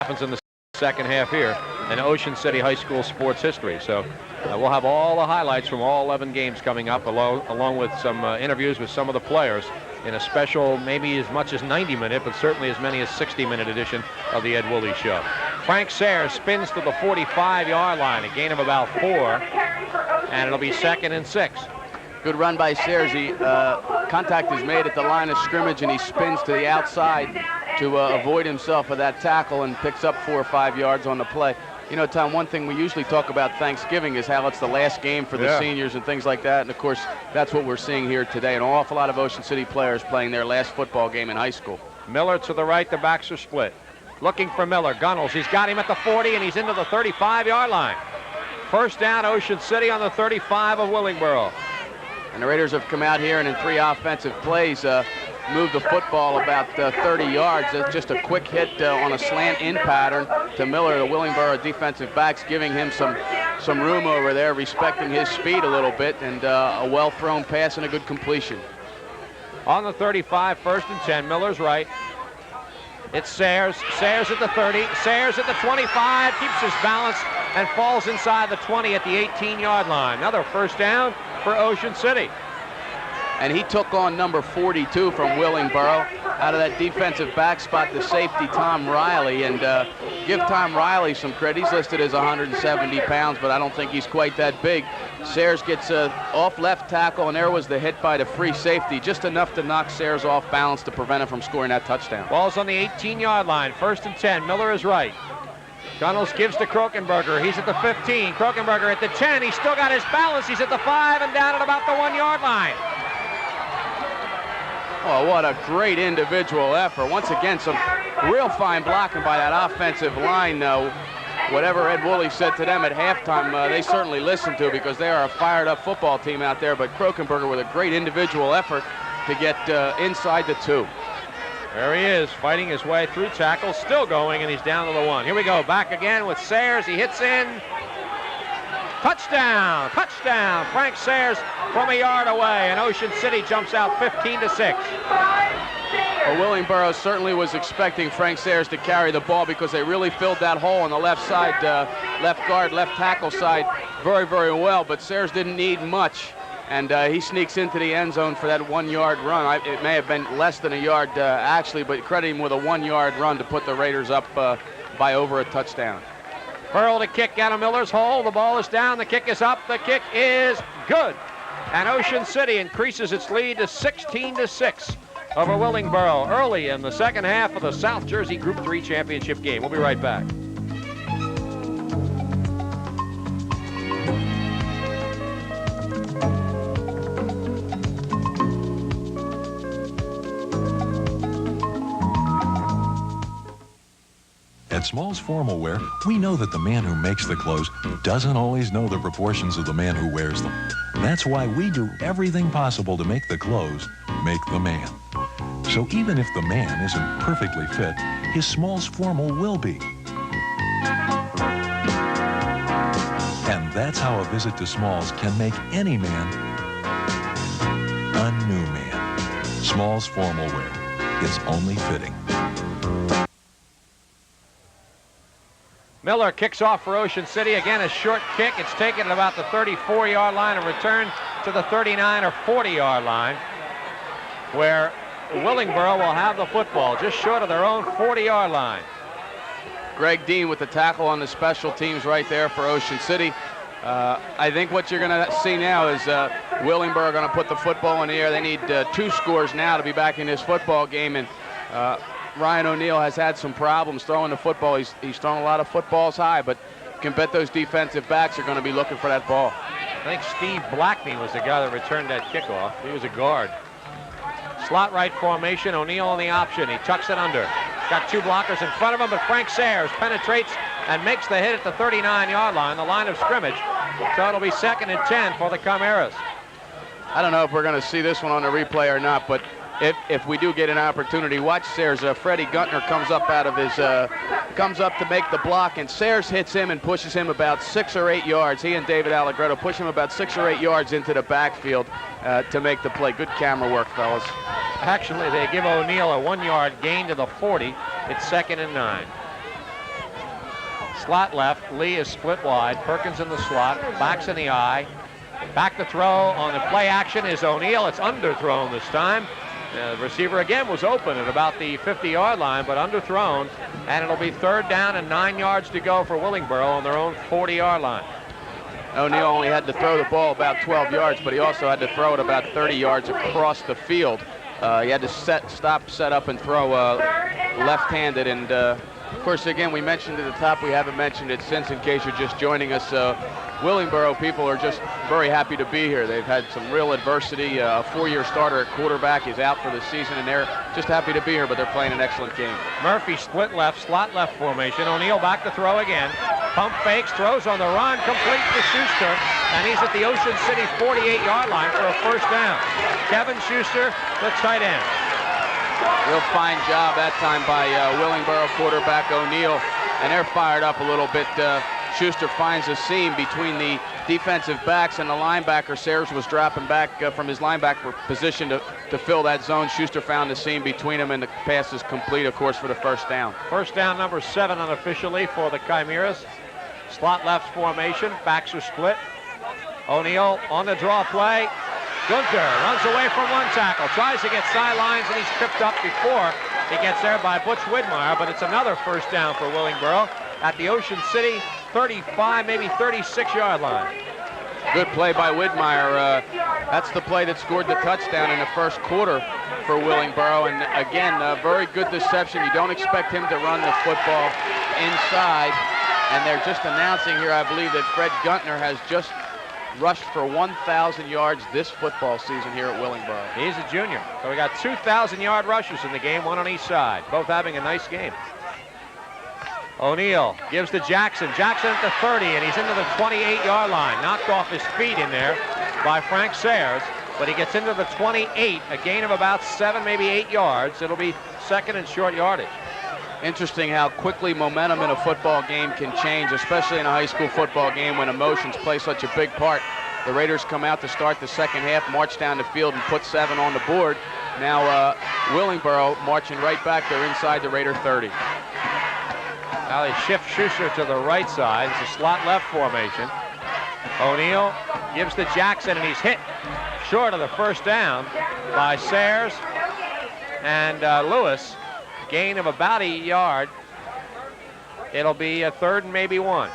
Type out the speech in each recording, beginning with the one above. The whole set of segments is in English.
happens in the second half here in Ocean City High School sports history. So we'll have all the highlights from all 11 games coming up, along with some interviews with some of the players in a special, maybe as much as 90-minute, but certainly as many as 60-minute edition of the Ed Woolley Show. Frank Sayers spins to the 45-yard line, a gain of about 4, and it'll be 2nd and 6. Good run by Sayers. Contact is made at the line of scrimmage, and he spins to the outside to avoid himself of that tackle and picks up 4 or 5 yards on the play. You know, Tom, one thing we usually talk about Thanksgiving is how it's the last game for the seniors and things like that. And, of course, that's what we're seeing here today. An awful lot of Ocean City players playing their last football game in high school. Miller to the right, the backs are split. Looking for Miller. Gunnels, he's got him at the 40, and he's into the 35-yard line. First down, Ocean City on the 35 of Willingboro. And the Raiders have come out here and in 3 offensive plays moved the football about 30 yards. That's just a quick hit on a slant in pattern to Miller, the Willingboro defensive backs, giving him some room over there, respecting his speed a little bit, and a well-thrown pass and a good completion. On the 35, 1st and 10, Miller's right. It's Sayers. Sayers at the 30. Sayers at the 25, keeps his balance and falls inside the 20 at the 18-yard line. Another first down for Ocean City. And he took on number 42 from Willingboro out of that defensive back spot, the safety Tom Riley. And give Tom Riley some credit. He's listed as 170 pounds, but I don't think he's quite that big. Sayers gets off left tackle, and there was the hit by the free safety, just enough to knock Sayers off balance to prevent him from scoring that touchdown. Ball's on the 18-yard line, 1st and 10. Miller is right. Gunnels gives to Krokenberger. He's at the 15. Krokenberger at the 10. He's still got his balance. He's at the 5 and down at about the 1-yard line. Oh, what a great individual effort. Once again, some real fine blocking by that offensive line. Whatever Ed Woolley said to them at halftime, they certainly listened to, because they are a fired-up football team out there. But Krokenberger with a great individual effort to get inside the 2. There he is, fighting his way through tackles, still going, and he's down to the 1. Here we go, back again with Sayers. He hits in. Touchdown! Touchdown! Frank Sayers from a yard away, and Ocean City jumps out 15-6. Well, Willingboro certainly was expecting Frank Sayers to carry the ball, because they really filled that hole on the left side, left guard, left tackle side very, very well. But Sayers didn't need much, and he sneaks into the end zone for that 1-yard run. It may have been less than a yard actually, but credit him with a 1-yard run to put the Raiders up by over a touchdown. Burrow to kick out of Miller's hole. The ball is down. The kick is up. The kick is good. And Ocean City increases its lead to 16-6 over Willingboro early in the second half of the South Jersey Group 3 championship game. We'll be right back. At Smalls Formal Wear, we know that the man who makes the clothes doesn't always know the proportions of the man who wears them. That's why we do everything possible to make the clothes make the man. So even if the man isn't perfectly fit, his Smalls Formal will be. And that's how a visit to Smalls can make any man a new man. Smalls Formal Wear. It's only fitting. Miller kicks off for Ocean City. Again, a short kick. It's taken at about the 34-yard line and returned to the 39 or 40-yard line, where Willingboro will have the football just short of their own 40-yard line. Greg Dean with the tackle on the special teams right there for Ocean City. I think what you're going to see now is Willingboro going to put the football in the air. They need 2 scores now to be back in this football game, and Ryan O'Neill has had some problems throwing the football. He's thrown a lot of footballs high, but you can bet those defensive backs are going to be looking for that ball. I think Steve Blackney was the guy that returned that kickoff. He was a guard. Slot right formation, O'Neill on the option. He tucks it under. Got 2 blockers in front of him, but Frank Sayers penetrates and makes the hit at the 39-yard line, the line of scrimmage. So it'll be 2nd and 10 for the Chimeras. I don't know if we're going to see this one on the replay or not, but if we do get an opportunity, watch Sayers. Freddie Guntner comes up out of his, comes up to make the block, and Sayers hits him and pushes him about 6 or 8 yards. He and David Allegretto push him about 6 or 8 yards into the backfield to make the play. Good camera work, fellas. Actually, they give O'Neill a 1-yard gain to the 40. It's 2nd and 9. slot left. Lee is split wide. Perkins in the slot. Backs in the eye. Back to throw on the play action is O'Neal. It's underthrown this time. The receiver again was open at about the 50-yard line, but underthrown, and it'll be 3rd down and 9 yards to go for Willingboro on their own 40-yard line. O'Neal only had to throw the ball about 12 yards, but he also had to throw it about 30 yards across the field. He had to set up, and throw left-handed. And, of course, again, we mentioned at the top, we haven't mentioned it since in case you're just joining us. Willingboro people are just very happy to be here. They've had some real adversity. A 4-year starter at quarterback is out for the season, and they're just happy to be here, but they're playing an excellent game. Murphy split left, slot left formation. O'Neal back to throw again. Pump fakes, throws on the run, complete to Schuster, and he's at the Ocean City 48-yard line for a 1st down. Kevin Schuster, the tight end. Real fine job that time by Willingboro quarterback O'Neal, and they're fired up a little bit. Schuster finds a seam between the defensive backs and the linebacker. Sayers was dropping back from his linebacker position to fill that zone. Schuster found the seam between them, and the pass is complete, of course, for the 1st down. 1st down number 7 unofficially for the Chimeras. Slot left formation, backs are split. O'Neal on the draw play. Gunter runs away from one tackle, tries to get sidelines, and he's tripped up before he gets there by Butch Widmeyer, but it's another 1st down for Willingboro at the Ocean City 35, maybe 36-yard line. Good play by Widmeyer. That's the play that scored the touchdown in the 1st quarter for Willingboro. And again, very good deception. You don't expect him to run the football inside. And they're just announcing here, I believe, that Fred Guntner has just rushed for 1,000 yards this football season here at Willingboro. He's a junior. So we got 2,000-yard rushers in the game, one on each side, both having a nice game. O'Neal gives to Jackson. Jackson at the 30, and he's into the 28-yard line. Knocked off his feet in there by Frank Sayers, but he gets into the 28, a gain of about 7, maybe 8 yards. It'll be 2nd and short yardage. Interesting how quickly momentum in a football game can change, especially in a high school football game when emotions play such a big part. The Raiders come out to start the 2nd half, march down the field, and put 7 on the board. Now Willingboro marching right back there inside the Raider 30. Now they shift Schuster to the right side. It's a slot left formation. O'Neal gives to Jackson, and he's hit short of the 1st down by Sayers and Lewis. Gain of about a yard. It'll be a 3rd and maybe 1.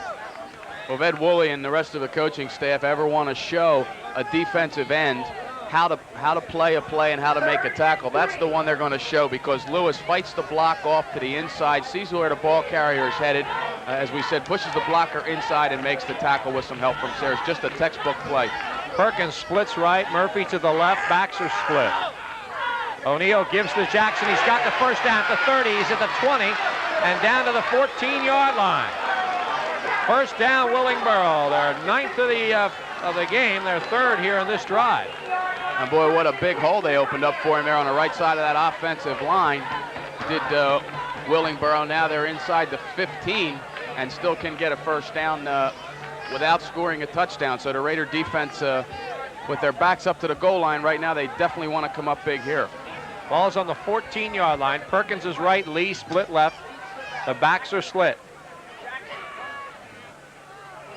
Well, if Ed Woolley and the rest of the coaching staff ever want to show a defensive end how to play a play and how to make a tackle, that's the one they're going to show, because Lewis fights the block off to the inside, sees where the ball carrier is headed, as we said, pushes the blocker inside and makes the tackle with some help from Sayers. Just a textbook play. Perkins splits right, Murphy to the left, backs are split. O'Neal gives to Jackson. He's got the 1st down at the 30. He's at the 20 and down to the 14-yard line. 1st down, Willingboro. They're 9th of the game. They're 3rd here in this drive. And boy, what a big hole they opened up for him there on the right side of that offensive line. Did Willingboro. Now they're inside the 15 and still can get a 1st down without scoring a touchdown. So the Raider defense, with their backs up to the goal line right now, they definitely want to come up big here. Ball's on the 14-yard line. Perkins is right, Lee split left. The backs are split.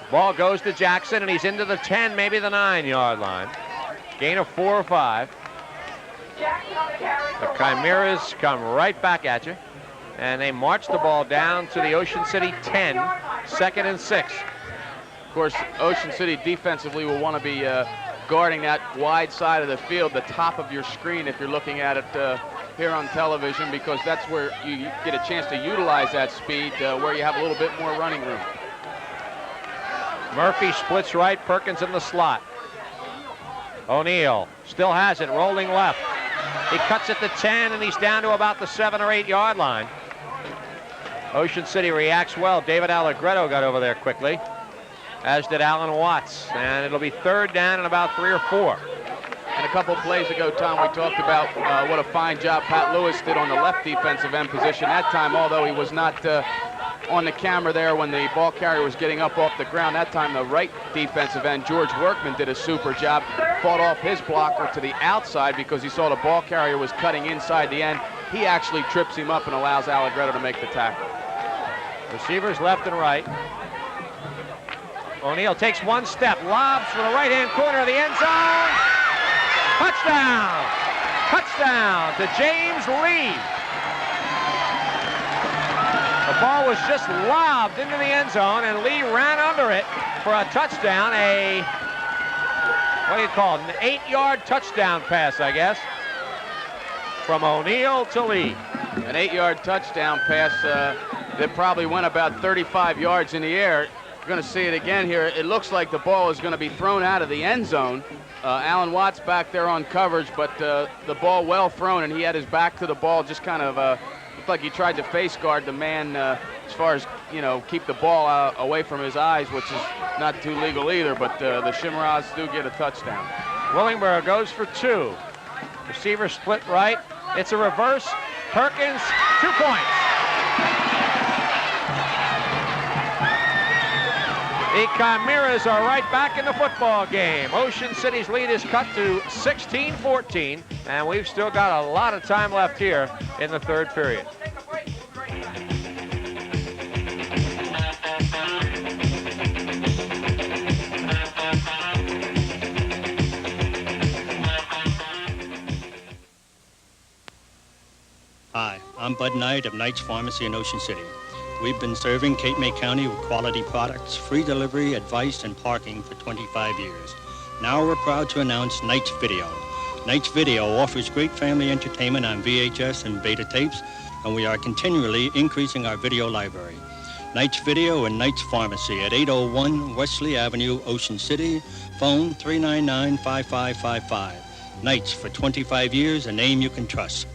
Ball goes to Jackson, and he's into the 10, maybe the 9-yard line. Gain of 4 or 5. The Chimeras come right back at you, and they march the ball down to the Ocean City 10, 2nd and 6. Of course, Ocean City defensively will want to be guarding that wide side of the field, the top of your screen if you're looking at it here on television, because that's where you get a chance to utilize that speed, where you have a little bit more running room. Murphy splits right, Perkins in the slot. O'Neal still has it, rolling left. He cuts at the 10, and he's down to about the 7 or 8 yard line. Ocean City reacts well. David Allegretto got over there quickly, as did Alan Watts, and it'll be 3rd down and about 3 or 4. And a couple plays ago, Tom, we talked about what a fine job Pat Lewis did on the left defensive end position. That time, although he was not on the camera there when the ball carrier was getting up off the ground, that time the right defensive end, George Workman, did a super job. Fought off his blocker to the outside because he saw the ball carrier was cutting inside the end. He actually trips him up and allows Allegretto to make the tackle. Receivers left and right. O'Neal takes one step, lobs for the right-hand corner of the end zone. Touchdown! Touchdown to James Lee. The ball was just lobbed into the end zone, and Lee ran under it for a touchdown. What do you call it? An 8-yard touchdown pass, I guess, from O'Neal to Lee. An 8-yard touchdown pass that probably went about 35 yards in the air. You're going to see it again here. It looks like the ball is going to be thrown out of the end zone. Alan Watts back there on coverage, but the ball well thrown, and he had his back to the ball, just kind of looked like he tried to face guard the man as far as, you know, keep the ball away from his eyes, which is not too legal either, but the Chimarods do get a touchdown. Willingboro goes for 2. Receiver split right. It's a reverse. Perkins, 2 points. The Chimeras are right back in the football game. Ocean City's lead is cut to 16-14, and we've still got a lot of time left here in the third period. Hi, I'm Bud Knight of Knight's Pharmacy in Ocean City. We've been serving Cape May County with quality products, free delivery, advice, and parking for 25 years. Now we're proud to announce Knight's Video. Knight's Video offers great family entertainment on VHS and beta tapes, and we are continually increasing our video library. Knight's Video and Knight's Pharmacy at 801 Wesley Avenue, Ocean City. Phone 399-5555. Knight's for 25 years, a name you can trust.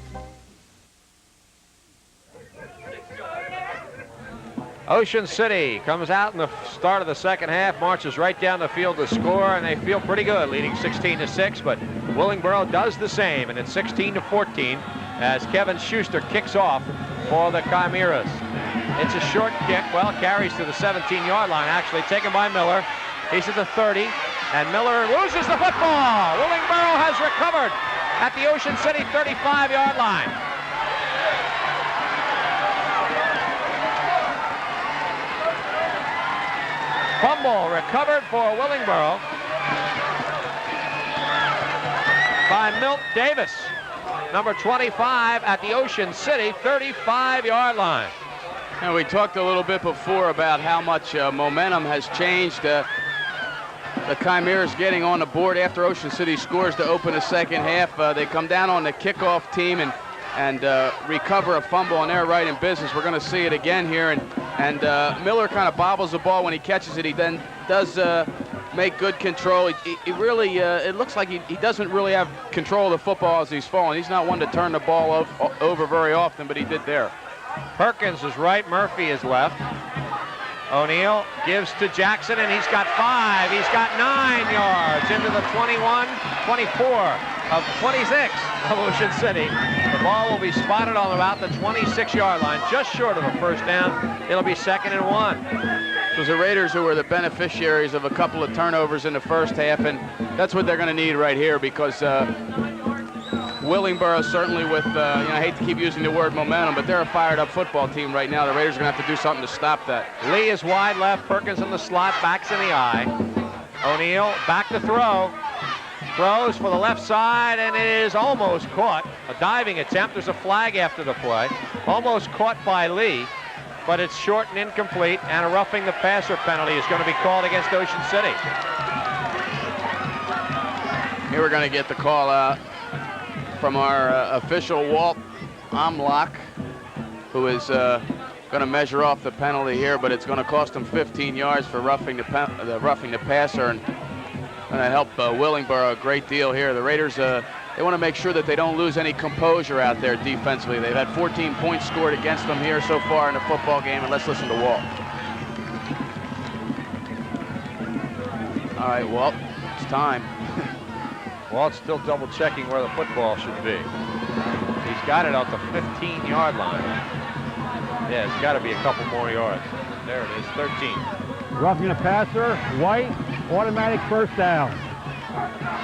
Ocean City comes out in the start of the second half, marches right down the field to score, and they feel pretty good, leading 16-6, but Willingboro does the same, and it's 16-14 as Kevin Schuster kicks off for the Chimeras. It's a short kick, well, carries to the 17-yard line, actually taken by Miller. He's at the 30, and Miller loses the football. Willingboro has recovered at the Ocean City 35-yard line. Fumble recovered for Willingboro by Milt Davis, number 25 at the Ocean City 35-yard line. And we talked a little bit before about how much momentum has changed. The Chimeras getting on the board after Ocean City scores to open the second half. They come down on the kickoff team and recover a fumble, and they're right in business. We're going to see it again here, and Miller kind of bobbles the ball when he catches it. He then does make good control. He really, it looks like he doesn't really have control of the football as he's falling. He's not one to turn the ball over very often, but he did there. Perkins is right, Murphy is left. O'Neal gives to Jackson, and he's got 5. He's got 9 yards into the 21, 24 of 26 of Ocean City. The ball will be spotted on about the 26-yard line, just short of a first down. It'll be 2nd and 1. It was the Raiders who were the beneficiaries of a couple of turnovers in the first half, and that's what they're going to need right here, because Willingboro certainly with, I hate to keep using the word momentum, but they're a fired-up football team right now. The Raiders are going to have to do something to stop that. Lee is wide left, Perkins in the slot, backs in the eye. O'Neal back to throw. Throws for the left side, and it is almost caught. A diving attempt. There's a flag after the play. Almost caught by Lee, but it's short and incomplete, and a roughing the passer penalty is going to be called against Ocean City. Here we're going to get the call out from our official, Walt Omlock, who is going to measure off the penalty here, but it's going to cost him 15 yards for roughing the passer, and going to help Willingboro a great deal here. The Raiders, they want to make sure that they don't lose any composure out there defensively. They've had 14 points scored against them here so far in the football game, and let's listen to Walt. All right, Walt, it's time. Walt's still double checking where the football should be. He's got it out the 15-yard line. Yeah, it's got to be a couple more yards. There it is, 13. Roughing the passer, White, automatic first down.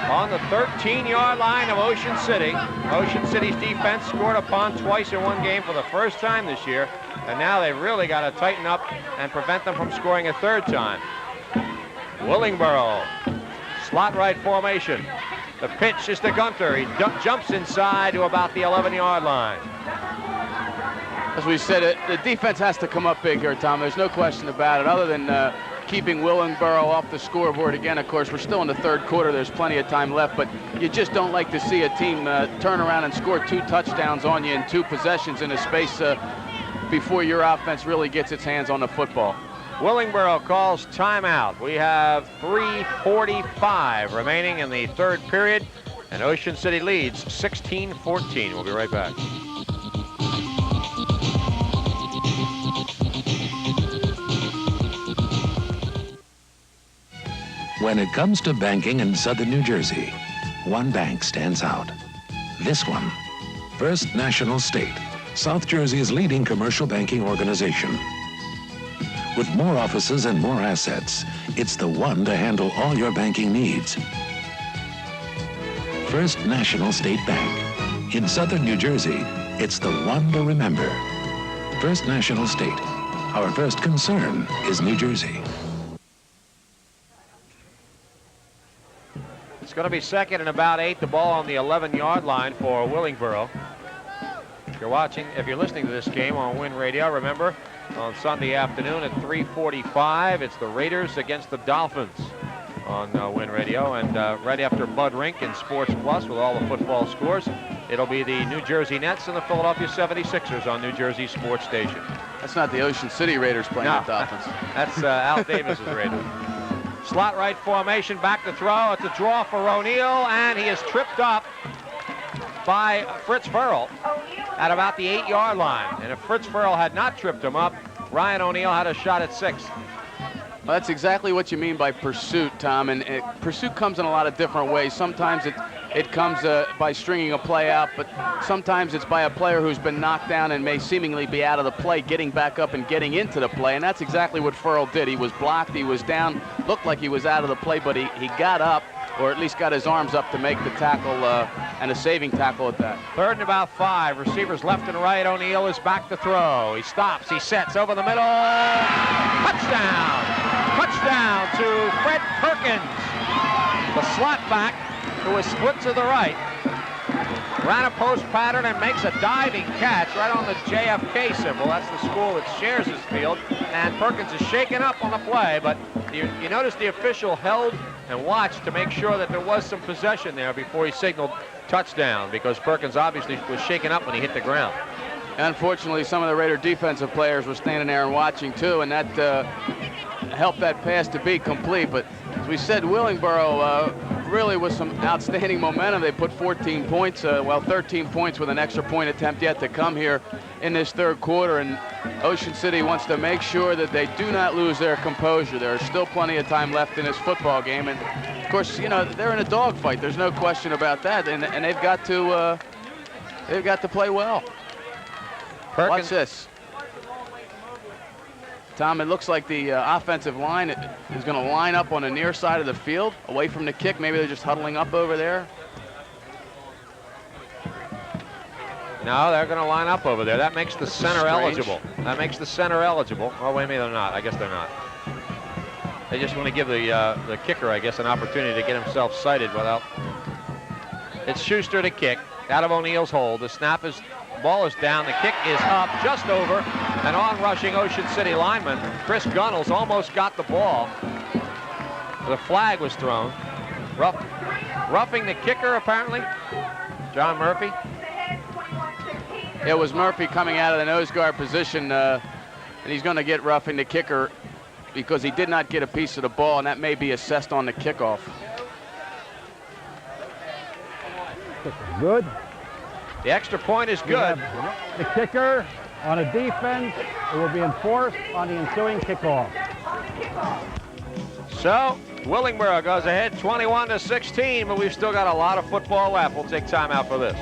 On the 13-yard line of Ocean City. Ocean City's defense scored upon twice in one game for the first time this year. And now they've really got to tighten up and prevent them from scoring a third time. Willingboro, slot right formation. The pitch is to Gunter. He jumps inside to about the 11-yard line. As we said, the defense has to come up big here, Tom. There's no question about it. Other than keeping Willingboro off the scoreboard again, of course, we're still in the third quarter. There's plenty of time left, but you just don't like to see a team turn around and score 2 touchdowns on you in 2 possessions in a space before your offense really gets its hands on the football. Willingboro calls timeout. We have 3:45 remaining in the third period, and Ocean City leads 16-14. We'll be right back. When it comes to banking in southern New Jersey, one bank stands out. This one, First National State, South Jersey's leading commercial banking organization. With more offices and more assets, it's the one to handle all your banking needs. First National State Bank. In southern New Jersey, it's the one to remember. First National State. Our first concern is New Jersey. It's going to be second and about 8. The ball on the 11-yard line for Willingboro. If you're listening to this game on Win Radio, remember, on Sunday afternoon at 3:45, it's the Raiders against the Dolphins on Win Radio. And right after Bud Rink and Sports Plus with all the football scores, it'll be the New Jersey Nets and the Philadelphia 76ers on New Jersey Sports Station. That's not the Ocean City Raiders playing the Dolphins. That's Al Davis's Raiders. Slot right formation, back to throw. It's a draw for O'Neal, and he is tripped up by Fritz Ferrell at about the 8-yard line. And if Fritz Ferrell had not tripped him up, Ryan O'Neal had a shot at 6. Well, that's exactly what you mean by pursuit, Tom. And pursuit comes in a lot of different ways. Sometimes it comes by stringing a play out, but sometimes it's by a player who's been knocked down and may seemingly be out of the play, getting back up and getting into the play. And that's exactly what Ferrell did. He was blocked, he was down, looked like he was out of the play, but he got up, or at least got his arms up to make the tackle, and a saving tackle at that. Third and about 5. Receivers left and right. O'Neal is back to throw. He stops. He sets over the middle. Touchdown! Touchdown to Fred Perkins. The slot back, who is split to the right, ran a post pattern and makes a diving catch right on the JFK symbol. That's the school that shares this field. And Perkins is shaken up on the play, but you notice the official held and watched to make sure that there was some possession there before he signaled touchdown, because Perkins obviously was shaken up when he hit the ground. Unfortunately, some of the Raider defensive players were standing there and watching too, and that helped that pass to be complete. But as we said, Willingboro really with some outstanding momentum. They put 14 points, 13 points with an extra point attempt yet to come here in this third quarter. And Ocean City wants to make sure that they do not lose their composure. There is still plenty of time left in this football game. And of course, you know, they're in a dogfight. There's no question about that. And they've got to play well. Perkins. Watch this. Tom, it looks like the offensive line is going to line up on the near side of the field, away from the kick. Maybe they're just huddling up over there. No, they're going to line up over there. That makes the center strange. eligible. That makes the center eligible. Oh, wait a minute, they're not. I guess they're not. They just want to give the kicker, I guess, an opportunity to get himself sighted without. It's Schuster to kick out of O'Neal's hold. The snap is. Ball is down, the kick is up, just over, and on rushing Ocean City lineman, Chris Gunnels almost got the ball. The flag was thrown. Roughing the kicker, apparently. John Murphy. It was Murphy coming out of the nose guard position, and he's going to get roughing the kicker because he did not get a piece of the ball, and that may be assessed on the kickoff. Good. The extra point is good. The kicker on a defense, it will be enforced on the ensuing kickoff. So Willingboro goes ahead 21-16, but we've still got a lot of football left. We'll take time out for this.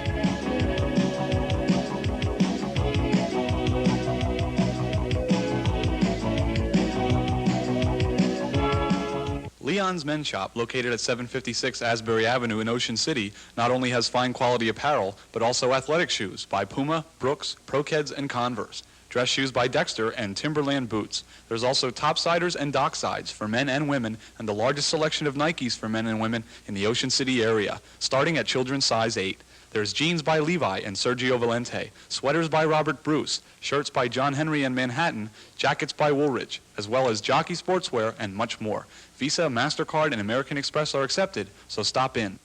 Leon's Men's Shop, located at 756 Asbury Avenue in Ocean City, not only has fine quality apparel, but also athletic shoes by Puma, Brooks, Pro-Keds, and Converse. dress shoes by Dexter, and Timberland boots. There's also topsiders and docksides for men and women, and the largest selection of Nikes for men and women in the Ocean City area, starting at children's size 8. There's jeans by Levi and Sergio Valente, sweaters by Robert Bruce, shirts by John Henry and Manhattan, jackets by Woolridge, as well as jockey sportswear and much more. Visa, MasterCard, and American Express are accepted, so stop in.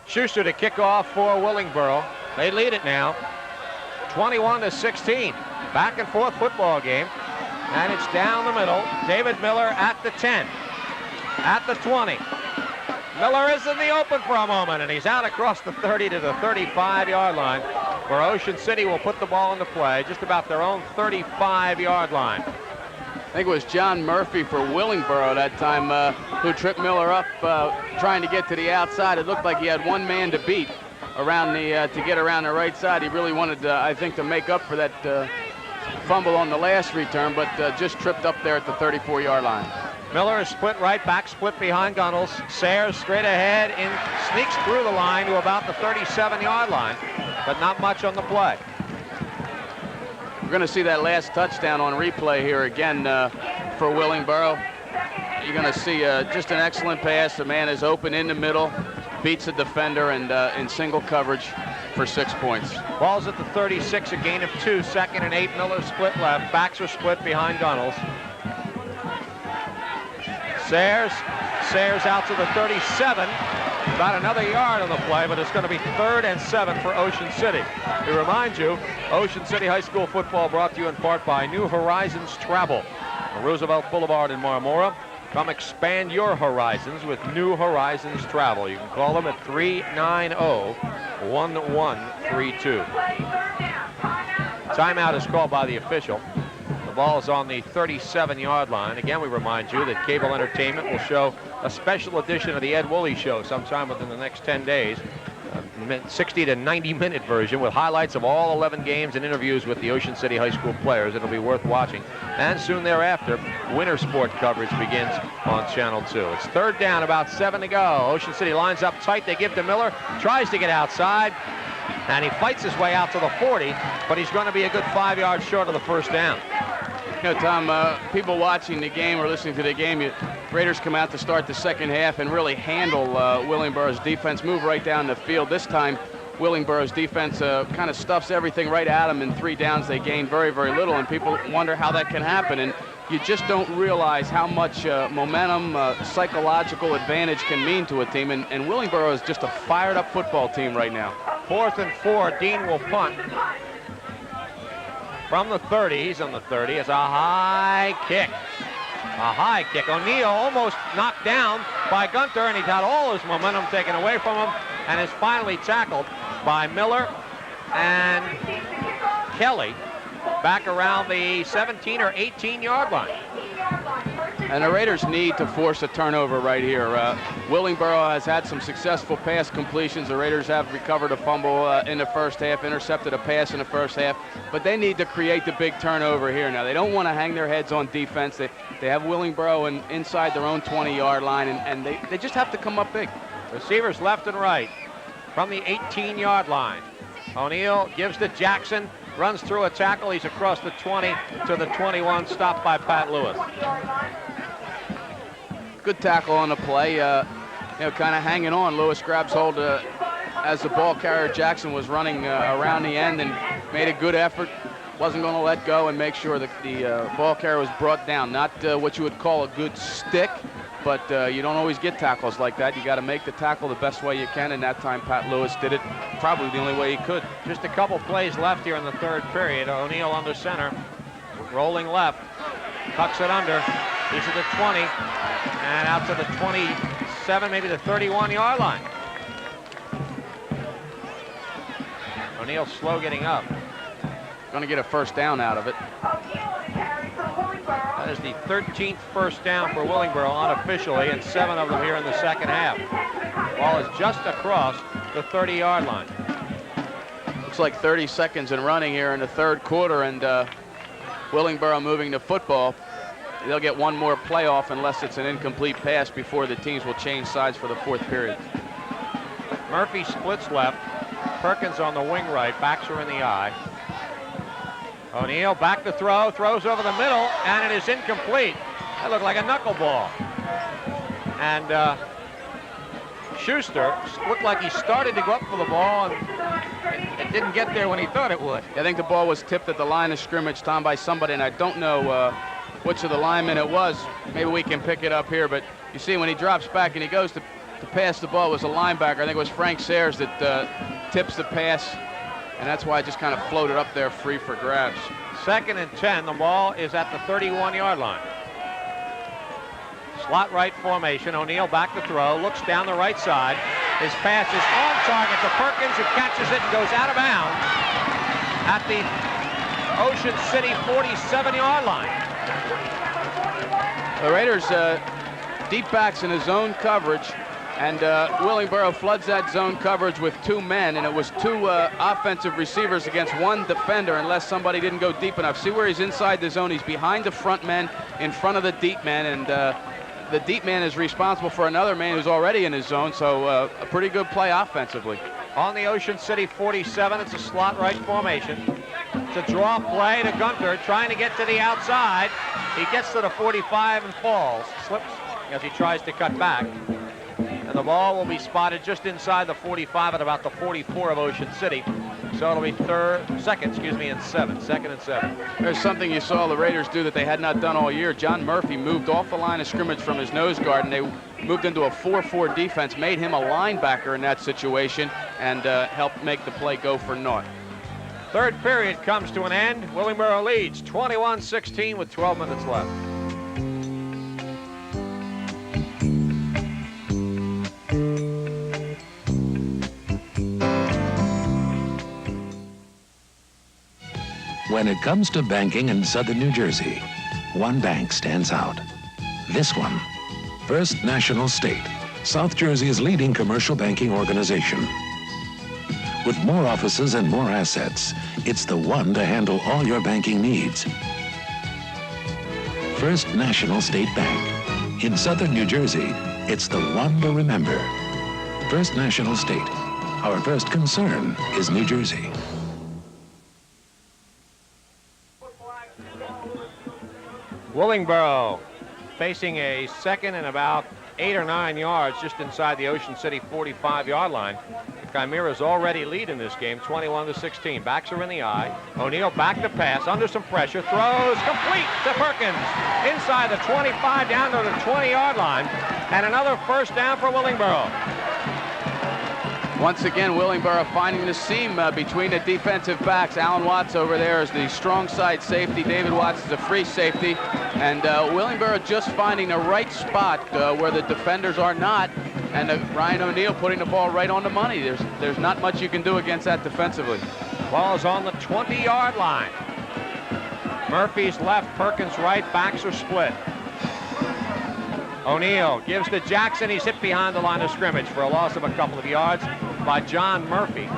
Schuster to kick off for Willingboro. They lead it now, 21-16. Back and forth football game, and it's down the middle. David Miller at the 10, at the 20. Miller is in the open for a moment, and he's out across the 30 to the 35-yard line, where Ocean City will put the ball into play just about their own 35-yard line. I think it was John Murphy for Willingboro that time who tripped Miller up trying to get to the outside. It looked like he had one man to beat around the to get around the right side. He really wanted, I think, to make up for that fumble on the last return, but just tripped up there at the 34-yard line. Miller is split right, back split behind Gunnels. Sayers straight ahead and sneaks through the line to about the 37-yard line, but not much on the play. We're going to see that last touchdown on replay here again for Willingboro. You're going to see just an excellent pass. The man is open in the middle, beats the defender, and in single coverage for 6 points. Ball's at the 36, a gain of 2, 2nd and 8. Miller split left. Backs are split behind Gunnels. Sayers out to the 37. About another yard on the play, but it's going to be 3rd and 7 for Ocean City. To remind you, Ocean City High School football brought to you in part by New Horizons Travel on Roosevelt Boulevard in Marmora. Come expand your horizons with New Horizons Travel. You can call them at 390-1132. Timeout is called by the official. The ball is on the 37-yard line. Again, we remind you that Cable Entertainment will show a special edition of the Ed Woolley Show sometime within the next 10 days. A 60 to 90-minute version with highlights of all 11 games and interviews with the Ocean City High School players. It'll be worth watching. And soon thereafter, winter sport coverage begins on Channel 2. It's 3rd down, about 7 to go. Ocean City lines up tight. They give to Miller, tries to get outside, and he fights his way out to the 40, but he's going to be a good 5 yards short of the first down. You know, Tom, people watching the game or listening to the game, Raiders come out to start the second half and really handle Willingboro's defense, move right down the field. This time, Willingboro's defense kind of stuffs everything right at them in 3 downs. They gain very, very little, and people wonder how that can happen. And you just don't realize how much momentum, psychological advantage can mean to a team. And Willingboro is just a fired-up football team right now. 4th and 4, Dean will punt. From the 30, he's on the 30. It's a high kick. A high kick. O'Neal almost knocked down by Gunter, and he got all his momentum taken away from him and is finally tackled by Miller and Kelly back around the 17 or 18-yard line. And the Raiders need to force a turnover right here. Willingboro has had some successful pass completions. The Raiders have recovered a fumble in the first half, intercepted a pass in the first half, but they need to create the big turnover here. Now, they don't want to hang their heads on defense. They have Willingboro inside their own 20-yard line, and they just have to come up big. Receivers left and right from the 18-yard line. O'Neal gives to Jackson, runs through a tackle. He's across the 20 to the 21, stopped by Pat Lewis. Good tackle on the play, kind of hanging on. Lewis grabs hold as the ball carrier Jackson was running around the end and made a good effort. Wasn't going to let go and make sure that the ball carrier was brought down. Not what you would call a good stick, but you don't always get tackles like that. You got to make the tackle the best way you can, and that time Pat Lewis did it probably the only way he could. Just a couple plays left here in the 3rd period. O'Neal under center, rolling left, tucks it under. He's at the 20 and out to the 27, maybe the 31-yard line. O'Neal slow getting up. Going to get a first down out of it. That is the 13th first down for Willingboro unofficially, and 7 of them here in the second half. Ball is just across the 30-yard line. Looks like 30 seconds in running here in the 3rd quarter, and Willingboro moving the football. They'll get one more playoff unless it's an incomplete pass before the teams will change sides for the 4th period. Murphy splits left. Perkins on the wing right. Backs are in the eye. O'Neal back to throw, throws over the middle, and it is incomplete. That looked like a knuckleball. And Schuster looked like he started to go up for the ball, and it didn't get there when he thought it would. I think the ball was tipped at the line of scrimmage, Tom, by somebody, and I don't know which of the linemen it was. Maybe we can pick it up here, but you see when he drops back and he goes to pass the ball, it was a linebacker. I think it was Frank Sayers that tips the pass, and that's why it just kind of floated up there free for grabs. 2nd and 10. The ball is at the 31-yard line. Slot right formation. O'Neal back to throw. Looks down the right side. His pass is on target to Perkins, who catches it and goes out of bounds at the Ocean City 47-yard line. The Raiders deep backs in a zone coverage, and Willingboro floods that zone coverage with 2 men, and it was 2 offensive receivers against 1 defender unless somebody didn't go deep enough. See where he's inside the zone. He's behind the front men, in front of the deep man, and the deep man is responsible for another man who's already in his zone, so a pretty good play offensively. On the Ocean City 47, it's a slot right formation. It's a draw play to Gunter, trying to get to the outside. He gets to the 45 and falls, slips as he tries to cut back. And the ball will be spotted just inside the 45 at about the 44 of Ocean City. So it'll be second and 7. There's something you saw the Raiders do that they had not done all year. John Murphy moved off the line of scrimmage from his nose guard, and they moved into a 4-4 defense, made him a linebacker in that situation, and helped make the play go for naught. Third period comes to an end. Willingboro leads 21-16 with 12 minutes left. When it comes to banking in southern New Jersey, one bank stands out. This one, First National State, South Jersey's leading commercial banking organization. With more offices and more assets, it's the one to handle all your banking needs. First National State Bank. In southern New Jersey, it's the one to remember. First National State. Our first concern is New Jersey. Willingboro facing a second and about 8 or 9 yards just inside the Ocean City 45-yard line. The Chimeras already lead in this game, 21-16. Backs are in the eye. O'Neal back to pass, under some pressure, throws complete to Perkins. Inside the 25, down to the 20-yard line, and another first down for Willingboro. Once again, Willingboro finding the seam between the defensive backs. Alan Watts over there is the strong side safety. David Watts is a free safety. And Willingboro just finding the right spot where the defenders are not. And Ryan O'Neal putting the ball right on the money. There's not much you can do against that defensively. Ball is on the 20-yard line. Murphy's left, Perkins right, backs are split. O'Neal gives to Jackson. He's hit behind the line of scrimmage for a loss of a couple of yards by John Murphy.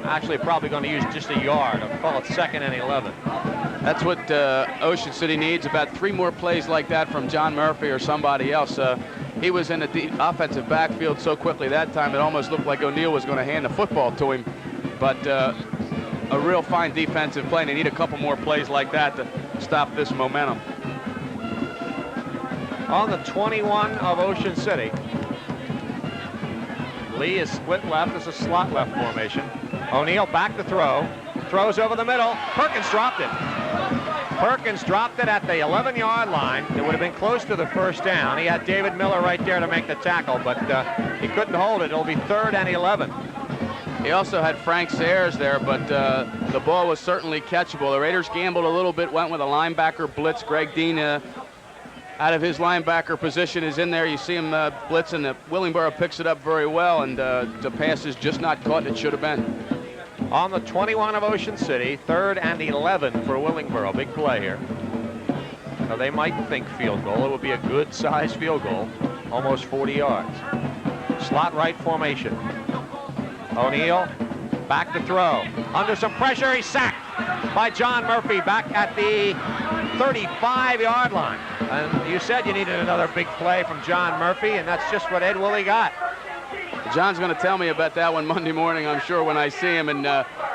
Actually, probably going to use just a yard. I'll call it 2nd and 11. That's what Ocean City needs, about 3 more plays like that from John Murphy or somebody else. He was in the offensive backfield so quickly that time it almost looked like O'Neal was going to hand the football to him. But a real fine defensive play, and they need a couple more plays like that to stop this momentum. On the 21 of Ocean City, Lee is split left. It's a slot left formation. O'Neal back to throw. Throws over the middle. Perkins dropped it. Perkins dropped it at the 11-yard line. It would have been close to the first down. He had David Miller right there to make the tackle, but he couldn't hold it. It'll be 3rd and 11. He also had Frank Sayers there, but the ball was certainly catchable. The Raiders gambled a little bit, went with a linebacker blitz. Greg Dean out of his linebacker position is in there. You see him blitz, and Willingboro picks it up very well, and the pass is just not caught. It should have been. On the 21 of Ocean City, 3rd and 11 for Willingboro. Big play here. So they might think field goal. It would be a good-sized field goal, almost 40 yards. Slot right formation. O'Neal back to throw. Under some pressure, he's sacked by John Murphy back at the 35-yard line. And you said you needed another big play from John Murphy, and that's just what Ed Willie got. John's going to tell me about that one Monday morning, I'm sure, when I see him. And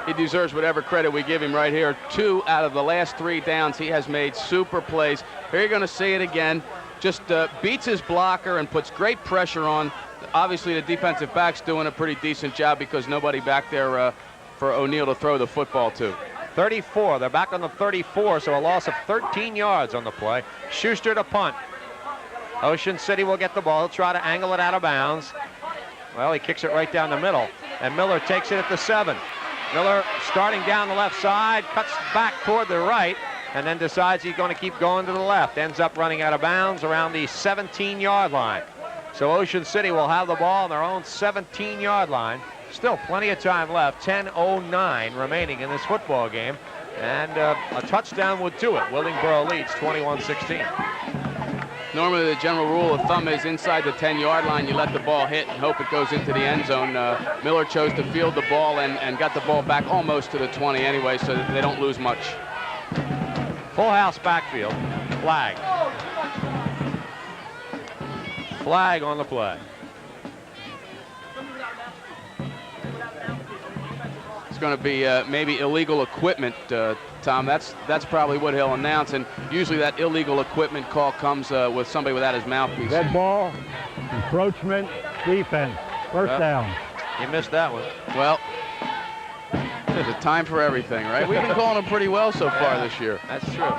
he deserves whatever credit we give him right here. 2 out of the last 3 downs, he has made super plays. Here you're going to see it again. Just beats his blocker and puts great pressure on. Obviously, the defensive back's doing a pretty decent job because nobody back there for O'Neal to throw the football to. 34. They're back on the 34, so a loss of 13 yards on the play. Schuster to punt. Ocean City will get the ball. He'll try to angle it out of bounds. Well, he kicks it right down the middle, and Miller takes it at the 7. Miller starting down the left side, cuts back toward the right, and then decides he's going to keep going to the left. Ends up running out of bounds around the 17-yard line. So Ocean City will have the ball on their own 17-yard line. Still plenty of time left, 10:09 remaining in this football game, and a touchdown would do it. Willingboro leads 21-16. Normally, the general rule of thumb is inside the 10-yard line, you let the ball hit and hope it goes into the end zone. Miller chose to field the ball and got the ball back almost to the 20 anyway, so that they don't lose much. Full house backfield. Flag. Flag on the play. It's going to be maybe illegal equipment, Tom. That's probably what he'll announce, and usually that illegal equipment call comes with somebody without his mouthpiece. Dead ball, encroachment, defense, first down. You missed that one. Well, there's a time for everything, right? We've been calling them pretty well so far this year. That's true.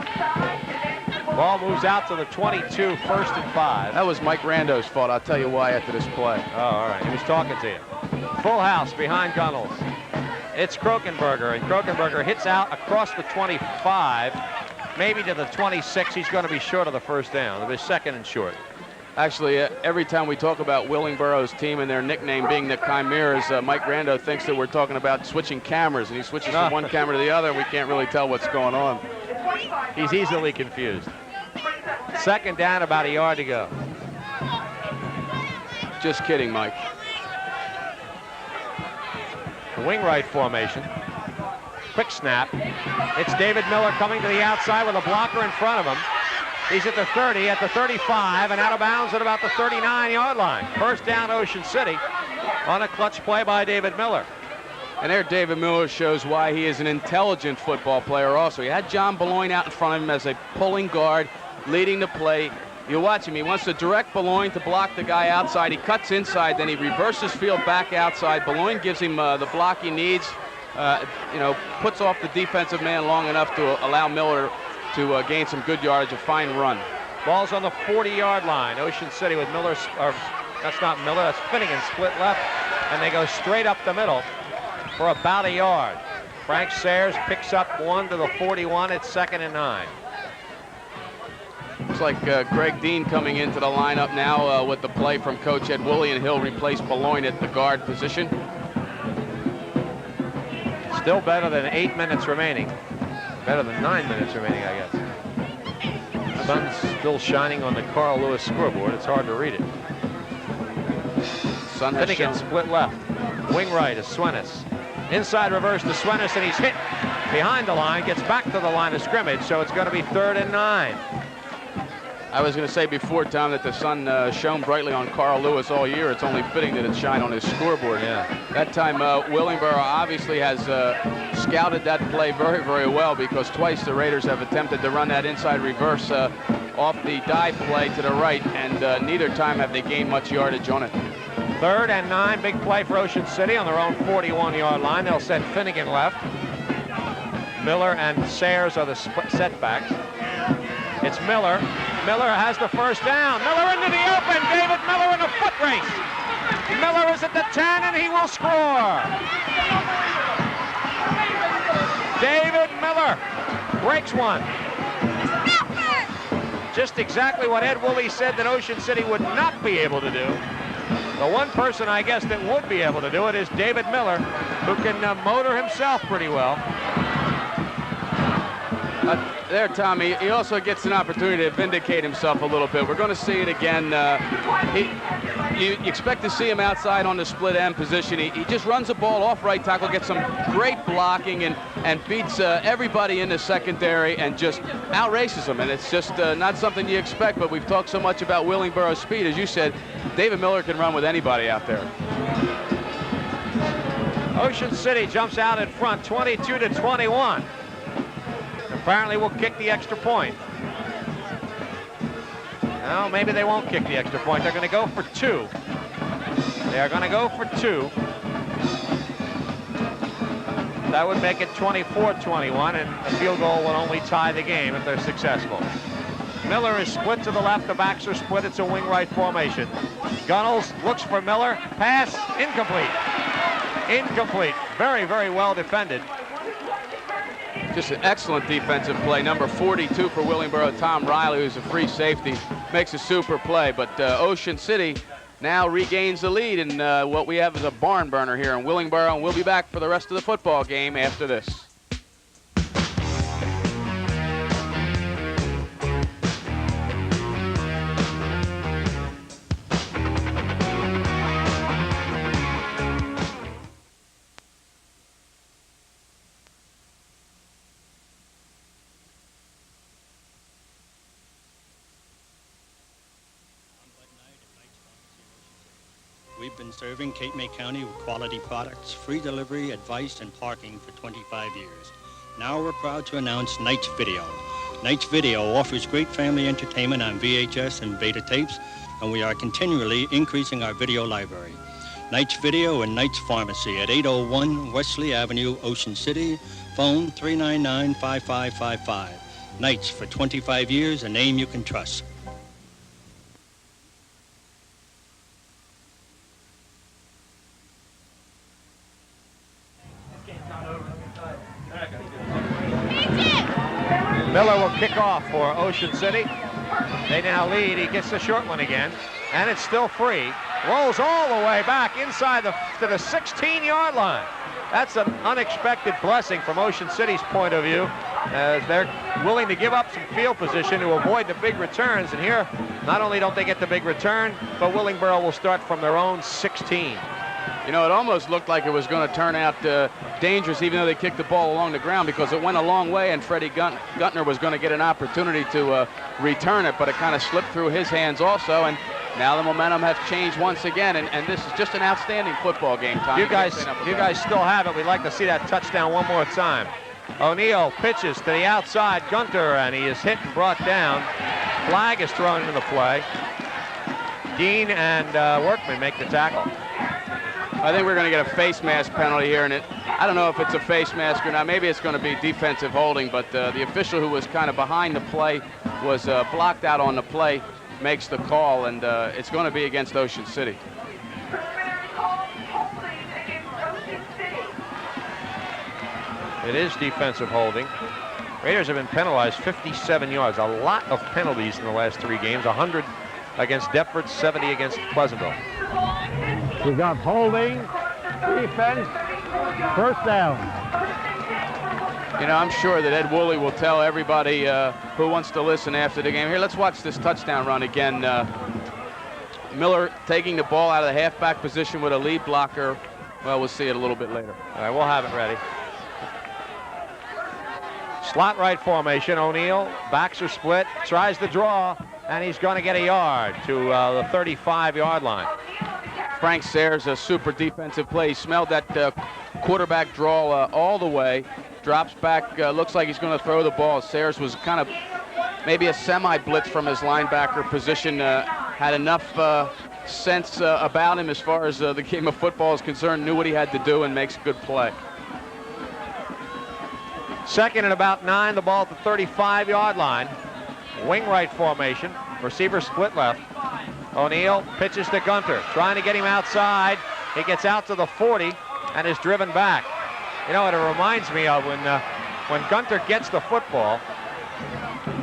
Ball moves out to the 22, 1st and 5. That was Mike Rando's fault. I'll tell you why after this play. Oh, all right. He was talking to you. Full house behind Gunnels. It's Krokenberger, and Krokenberger hits out across the 25, maybe to the 26. He's going to be short of the first down. It'll be 2nd and short. Actually, every time we talk about Willingboro's team and their nickname being the Chimeras, Mike Rando thinks that we're talking about switching cameras, and he switches from one camera to the other, and we can't really tell what's going on. He's easily confused. 2nd down, about a yard to go. Just kidding, Mike. Wing right formation. Quick snap. It's David Miller coming to the outside with a blocker in front of him. He's at the 30, at the 35, and out of bounds at about the 39-yard line. First down, Ocean City, on a clutch play by David Miller. And there David Miller shows why he is an intelligent football player also. He had John Beloin out in front of him as a pulling guard, leading the play. You watch him. He wants to direct Beloin to block the guy outside. He cuts inside, then he reverses field back outside. Beloin gives him the block he needs, puts off the defensive man long enough to allow Miller to gain some good yardage, a fine run. Ball's on the 40-yard line. Ocean City with Miller, or that's not Miller, that's Finnegan split left, and they go straight up the middle for about a yard. Frank Sayers picks up 1 to the 41. It's 2nd and 9. Looks like Greg Dean coming into the lineup now with the play from Coach Ed Woolley, and he'll replace Beloin at the guard position. Still better than 8 minutes remaining. Better than 9 minutes remaining, I guess. Sun's still shining on the Carl Lewis scoreboard. It's hard to read it. Sun has Finnegan split left. Wing right is Swenis. Inside reverse to Swenis, and he's hit behind the line, gets back to the line of scrimmage, so it's going to be 3rd and 9. I was going to say before, Tom, that the sun shone brightly on Carl Lewis all year. It's only fitting that it shine on his scoreboard. Yeah. That time, Willingboro obviously has scouted that play very, very well, because twice the Raiders have attempted to run that inside reverse off the dive play to the right, and neither time have they gained much yardage on it. 3rd and 9, big play for Ocean City on their own 41-yard line. They'll send Finnegan left. Miller and Sayers are the setbacks. It's Miller. Miller has the first down. Miller into the open. David Miller in a foot race. Miller is at the 10, and he will score. David Miller breaks one. Just exactly what Ed Woolley said that Ocean City would not be able to do. The one person, I guess, that would be able to do it is David Miller, who can motor himself pretty well. There, Tommy, he also gets an opportunity to vindicate himself a little bit. We're going to see it again. You expect to see him outside on the split end position. He just runs the ball off right tackle, gets some great blocking, and beats everybody in the secondary and just outraces them. And it's just not something you expect, but we've talked so much about Willingboro's speed. As you said, David Miller can run with anybody out there. Ocean City jumps out in front, 22-21. Apparently will kick the extra point. Well, maybe they won't kick the extra point. They're going to go for 2. They are going to go for 2. That would make it 24-21, and a field goal will only tie the game if they're successful. Miller is split to the left. The backs are split. It's a wing right formation. Gunnels looks for Miller. Pass incomplete. Incomplete. Very, very well defended. Just an excellent defensive play. Number 42 for Willingboro, Tom Riley, who's a free safety, makes a super play. But Ocean City now regains the lead, and what we have is a barn burner here in Willingboro, and we'll be back for the rest of the football game after this. We've been serving Cape May County with quality products, free delivery, advice, and parking for 25 years. Now we're proud to announce Knights Video. Knights Video offers great family entertainment on VHS and beta tapes, and we are continually increasing our video library. Knights Video and Knights Pharmacy at 801 Wesley Avenue, Ocean City. Phone 399-5555. Knights for 25 years, a name you can trust. Miller will kick off for Ocean City. They now lead. He gets the short one again, and it's still free. Rolls all the way back inside to the 16-yard line. That's an unexpected blessing from Ocean City's point of view, as they're willing to give up some field position to avoid the big returns. And here, not only don't they get the big return, but Willingboro will start from their own 16. You know, it almost looked like it was going to turn out dangerous, even though they kicked the ball along the ground, because it went a long way, and Freddie Guntner was going to get an opportunity to return it, but it kind of slipped through his hands also, and now the momentum has changed once again, and this is just an outstanding football game, Tom. You guys still have it. We'd like to see that touchdown one more time. O'Neill pitches to the outside, Gunter, and he is hit and brought down. Flag is thrown into the play. Dean and Workman make the tackle. I think we're going to get a face mask penalty here, and I don't know if it's a face mask or not. Maybe it's going to be defensive holding, but the official who was kind of behind the play was blocked out on the play, makes the call, and it's going to be against Ocean City. It is defensive holding. Raiders have been penalized 57 yards. A lot of penalties in the last 3 games. 100 against Deptford, 70 against Pleasantville. We got holding, defense, first down. You know, I'm sure that Ed Woolley will tell everybody who wants to listen after the game. Here, let's watch this touchdown run again. Miller taking the ball out of the halfback position with a lead blocker. Well, we'll see it a little bit later. All right, we'll have it ready. Slot right formation. O'Neill, backs are split, tries the draw, and he's going to get a yard to the 35-yard line. Frank Sayers, a super defensive play. He smelled that quarterback draw all the way. Drops back, looks like he's going to throw the ball. Sayers was kind of maybe a semi-blitz from his linebacker position. Had enough sense about him as far as the game of football is concerned. Knew what he had to do and makes a good play. Second and about 9, the ball at the 35-yard line. Wing right formation. Receiver split left. O'Neill pitches to Gunter, trying to get him outside. He gets out to the 40 and is driven back. You know what it reminds me of when Gunter gets the football.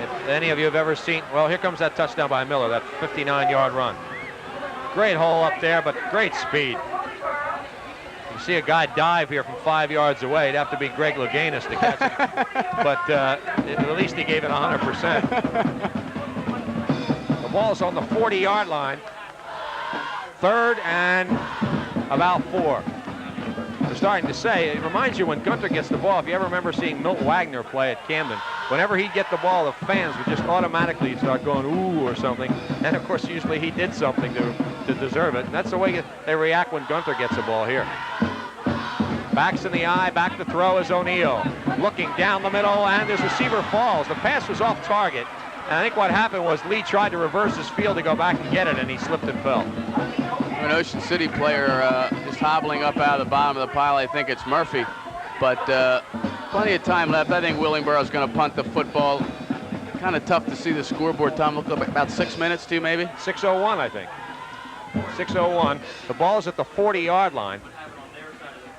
If any of you have ever seen, well, here comes that touchdown by Miller, that 59-yard run. Great hole up there, but great speed. You see a guy dive here from 5 yards away. It'd have to be Greg Louganis to catch it. But at least he gave it 100%. The ball's on the 40-yard line. 3rd and about 4. They're starting to say, it reminds you when Gunter gets the ball, if you ever remember seeing Milt Wagner play at Camden, whenever he'd get the ball, the fans would just automatically start going, ooh, or something. And, of course, usually he did something to deserve it. And that's the way they react when Gunter gets the ball here. Backs in the eye, back to throw is O'Neal. Looking down the middle, and his receiver falls. The pass was off target. And I think what happened was Lee tried to reverse his field to go back and get it, and he slipped and fell. An Ocean City player just hobbling up out of the bottom of the pile. I think it's Murphy. But plenty of time left. I think Willingboro's going to punt the football. Kind of tough to see the scoreboard. Tom, look up about 6 minutes to you, maybe? 6:01, I think. 6:01. The ball's at the 40-yard line.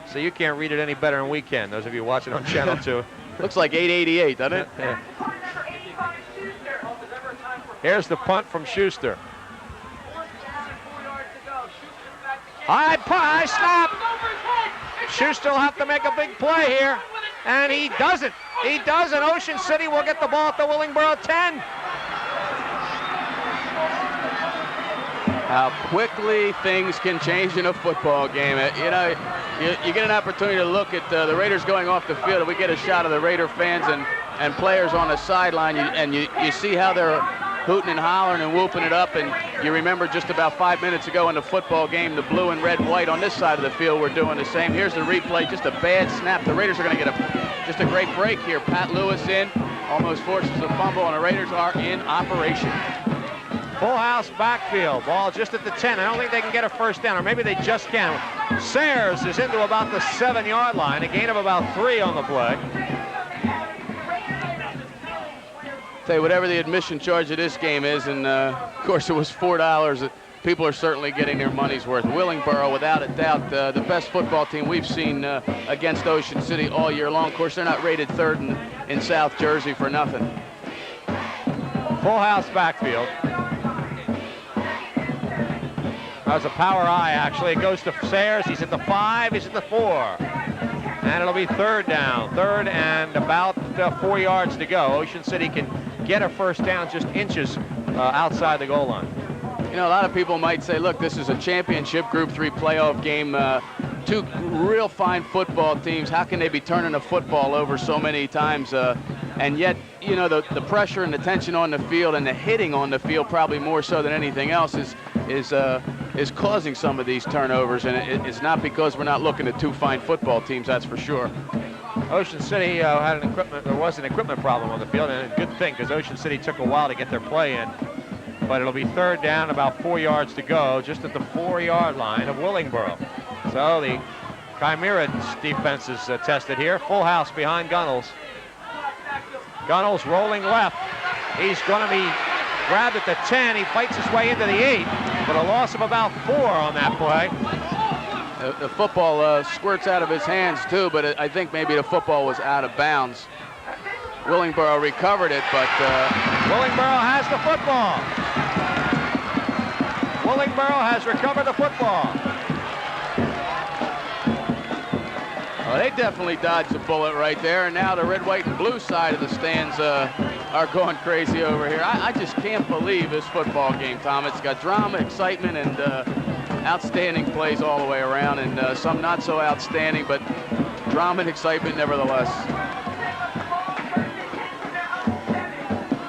So you can't read it any better than we can, those of you watching on Channel 2. Looks like 8:88, doesn't it? Yeah. Here's the punt from Schuster. High snap. Schuster will have to make a big play here, and he doesn't. He doesn't. Ocean City will get the ball at the Willingboro 10. How quickly things can change in a football game. You know, you get an opportunity to look at the Raiders going off the field, and we get a shot of the Raider fans and players on the sideline, and you see how they're hooting and hollering and whooping it up, and you remember just about 5 minutes ago in the football game, the blue and red and white on this side of the field were doing the same. Here's the replay, just a bad snap. The Raiders are going to get just a great break here. Pat Lewis in, almost forces a fumble, and the Raiders are in operation. Full house backfield, ball just at the 10. I don't think they can get a first down, or maybe they just can. Sayers is into about the 7-yard line, a gain of about 3 on the play. Tell you, whatever the admission charge of this game is, and of course it was $4, people are certainly getting their money's worth. Willingboro, without a doubt, the best football team we've seen against Ocean City all year long. Of course, they're not rated third in South Jersey for nothing. Full house backfield. That was a power eye, actually. It goes to Sayers. He's at the 5, he's at the 4. And it'll be third down. Third and about 4 yards to go. Ocean City can get a first down just inches outside the goal line. You know, a lot of people might say, look, this is a championship Group 3 playoff game. Two real fine football teams. How can they be turning the football over so many times? And yet, you know, the pressure and the tension on the field and the hitting on the field, probably more so than anything else, is causing some of these turnovers. And it's not because we're not looking at two fine football teams, that's for sure. Ocean City there was an equipment problem on the field, and a good thing, because Ocean City took a while to get their play in. But it'll be third down, about 4 yards to go, just at the 4-yard line of Willingboro. So the Chimera defense is tested here. Full house behind Gunnels. Gunnels rolling left. He's going to be grabbed at the 10. He fights his way into the 8, but a loss of about 4 on that play. The football squirts out of his hands too, but I think maybe the football was out of bounds. Willingboro recovered it, but Willingboro has the football. Willingboro has recovered the football. Well, they definitely dodged a bullet right there, and now the red, white, and blue side of the stands are going crazy over here. I just can't believe this football game, Tom. It's got drama, excitement, and outstanding plays all the way around, and some not so outstanding, but drama and excitement nevertheless.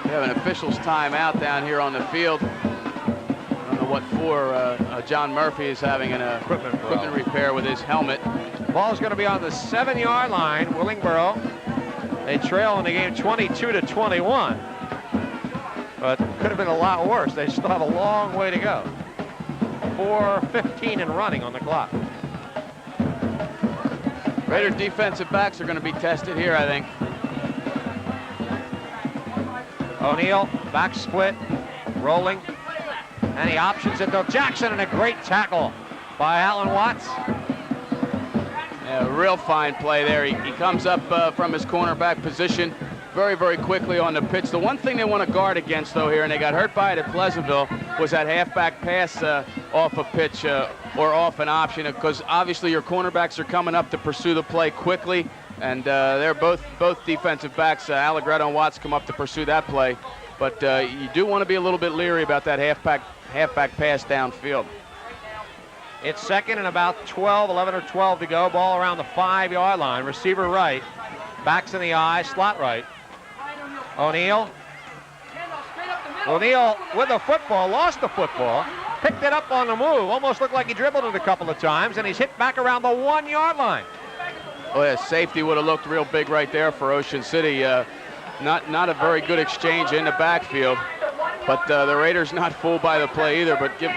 We have an official's timeout down here on the field. I don't know what for. John Murphy is having an equipment repair with his helmet. Ball's going to be on the 7-yard line. Willingboro, they trail in the game 22-21. But could have been a lot worse. They still have a long way to go. 4:15 and running on the clock. Raiders defensive backs are going to be tested here, I think. O'Neal, back split, rolling. And he options it to Jackson, and a great tackle by Alan Watts. Yeah, real fine play there. He comes up from his cornerback position very, very quickly on the pitch. The one thing they want to guard against, though, here, and they got hurt by it at Pleasantville, was that halfback pass off a pitch or off an option, because obviously your cornerbacks are coming up to pursue the play quickly, and they're both defensive backs. Allegretto and Watts come up to pursue that play, but you do want to be a little bit leery about that halfback pass downfield. It's second and about 11 or 12 to go. Ball around the 5-yard line. Receiver right. Backs in the eye. Slot right. O'Neal. O'Neal with the football. Lost the football. Picked it up on the move. Almost looked like he dribbled it a couple of times. And he's hit back around the 1-yard line. Oh, yeah, safety would have looked real big right there for Ocean City. Not a very good exchange in the backfield. But the Raiders not fooled by the play either, but give,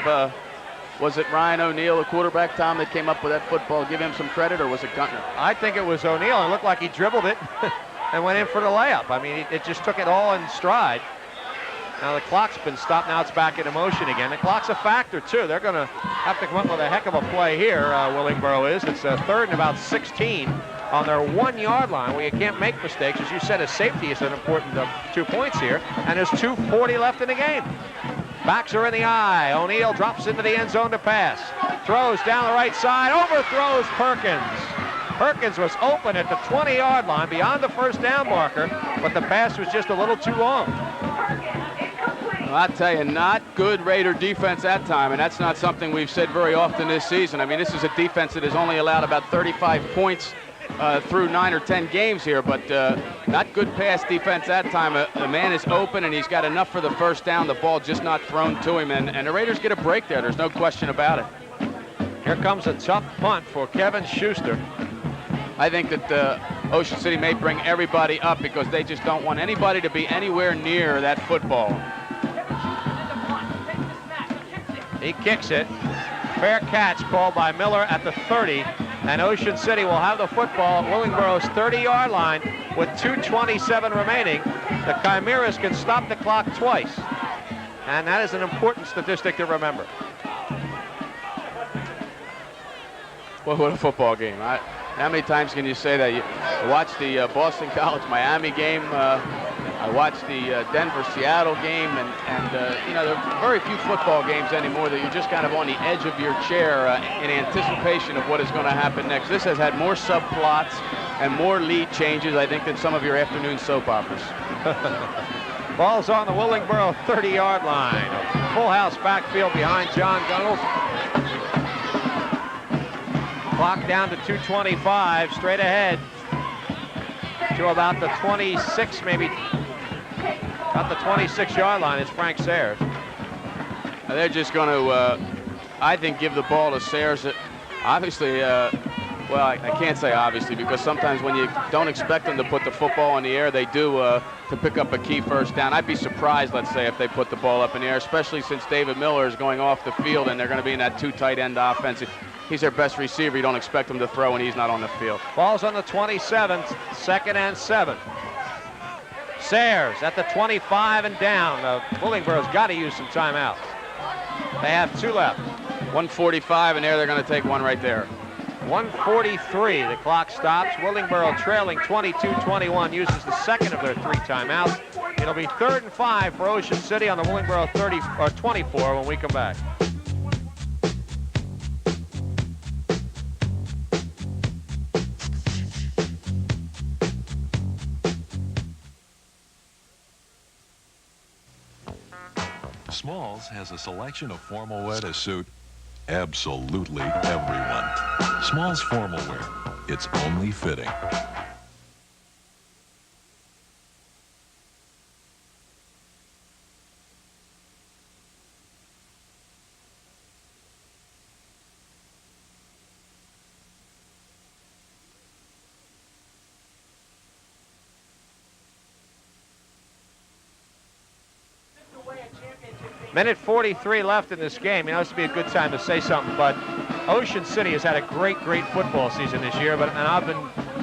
was it Ryan O'Neal, the quarterback, Tom, that came up with that football? Give him some credit, or was it Guntner? I think it was O'Neal. It looked like he dribbled it and went in for the layup. I mean, it just took it all in stride. Now the clock's been stopped. Now it's back into motion again. The clock's a factor, too. They're going to have to come up with a heck of a play here, Willingboro is. It's a 3rd and about 16 on their 1-yard line where you can't make mistakes. As you said, a safety is an important 2 points here. And there's 2:40 left in the game. Backs are in the eye. O'Neal drops into the end zone to pass. Throws down the right side. Overthrows Perkins. Perkins was open at the 20-yard line beyond the first down marker, but the pass was just a little too long. Well, I tell you, not good Raider defense that time, and that's not something we've said very often this season. I mean, this is a defense that has only allowed about 35 points through 9 or 10 games here, but not good pass defense that time. The man is open, and he's got enough for the first down. The ball just not thrown to him, and the Raiders get a break there. There's no question about it. Here comes a tough punt for Kevin Schuster. I think that Ocean City may bring everybody up because they just don't want anybody to be anywhere near that football. He kicks it. Fair catch called by Miller at the 30. And Ocean City will have the football at Willingboro's 30-yard line with 2:27 remaining. The Chimeras can stop the clock twice. And that is an important statistic to remember. Well, what a football game. How many times can you say that? You watch the Boston College-Miami game. I watched the Denver-Seattle game, and you know, there are very few football games anymore that you're just kind of on the edge of your chair in anticipation of what is going to happen next. This has had more subplots and more lead changes, I think, than some of your afternoon soap operas. Ball's on the Willingboro 30-yard line. Full house backfield behind John Gunnels. Clock down to 2:25, straight ahead to about the 26, maybe about the 26-yard line is Frank Sayers. They're just going to, I think, give the ball to Sayers. Obviously, well, I can't say obviously, because sometimes when you don't expect them to put the football in the air, they do to pick up a key first down. I'd be surprised, let's say, if they put the ball up in the air, especially since David Miller is going off the field and they're going to be in that 2 tight end offense. He's their best receiver. You don't expect him to throw when he's not on the field. Ball's on the 27, 2nd and 7. Sayers at the 25 and down. Willingboro's got to use some timeouts. They have 2 left. 1:45, and there they're going to take one right there. 1:43, the clock stops. Willingboro trailing 22-21, uses the second of their 3 timeouts. It'll be 3rd and 5 for Ocean City on the Willingboro 24 when we come back. Smalls has a selection of formal wear to suit absolutely everyone. Smalls formal wear. It's only fitting. Minute 43 left in this game. You know, this would be a good time to say something, but Ocean City has had a great football season this year, and I've